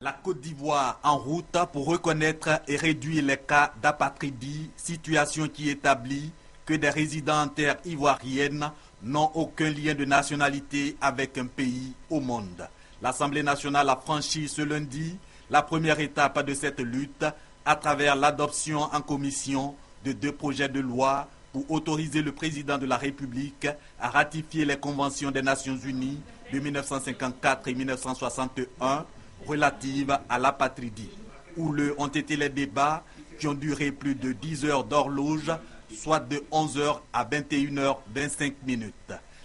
La Côte d'Ivoire en route pour reconnaître et réduire les cas d'apatridie, situation qui établit que des résidents en terre ivoirienne n'ont aucun lien de nationalité avec un pays au monde. L'Assemblée nationale a franchi ce lundi la première étape de cette lutte à travers l'adoption en commission de 2 projets de loi pour autoriser le président de la République à ratifier les conventions des Nations Unies de 1954 et 1961 relatives à l'apatridie. Houleux ont été les débats qui ont duré plus de 10 heures d'horloge, soit de 11 h à 21h25.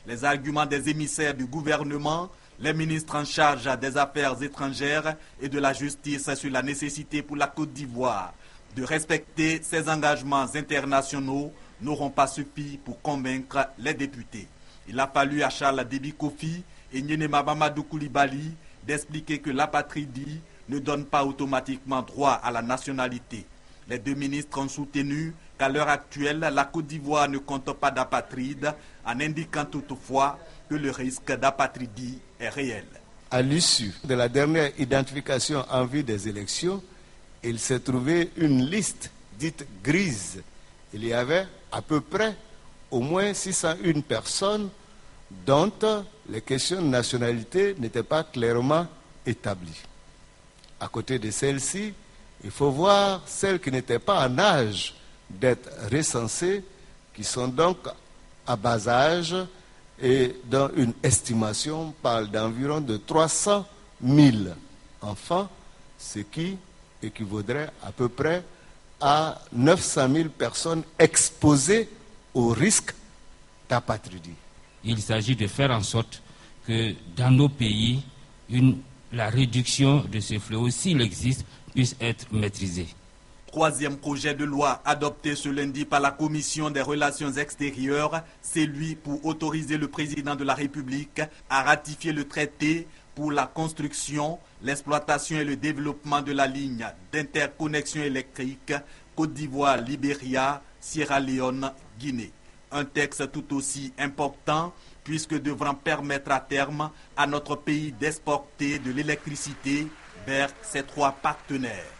Les arguments des émissaires du gouvernement, les ministres en charge des Affaires étrangères et de la Justice sur la nécessité pour la Côte d'Ivoire de respecter ses engagements internationaux n'auront pas suffi pour convaincre les députés. Il a fallu à Charles Déby Kofi et Nyenema Mamadou Koulibaly d'expliquer que l'apatridie ne donne pas automatiquement droit à la nationalité. Les 2 ministres ont soutenu qu'à l'heure actuelle, la Côte d'Ivoire ne compte pas d'apatrides, en indiquant toutefois que le risque d'apatridie est réel. À l'issue de la dernière identification en vue des élections, il s'est trouvé une liste dite grise. Il y avait à peu près au moins 601 personnes dont les questions de nationalité n'étaient pas clairement établies. À côté de celles-ci, il faut voir celles qui n'étaient pas en âge d'être recensées, qui sont donc à bas âge et dont une estimation parle d'environ de 300 000 enfants, ce qui équivaudrait à peu près à 900 000 personnes exposées au risque d'apatridie. Il s'agit de faire en sorte que dans nos pays, la réduction de ce fléau, s'il existe, puisse être maîtrisée. 3e projet de loi adopté ce lundi par la Commission des Relations Extérieures, c'est lui pour autoriser le président de la République à ratifier le traité pour la construction, l'exploitation et le développement de la ligne d'interconnexion électrique Côte d'Ivoire-Libéria, Sierra Leone, Guinée. Un texte tout aussi important puisque devra permettre à terme à notre pays d'exporter de l'électricité vers ses 3 partenaires.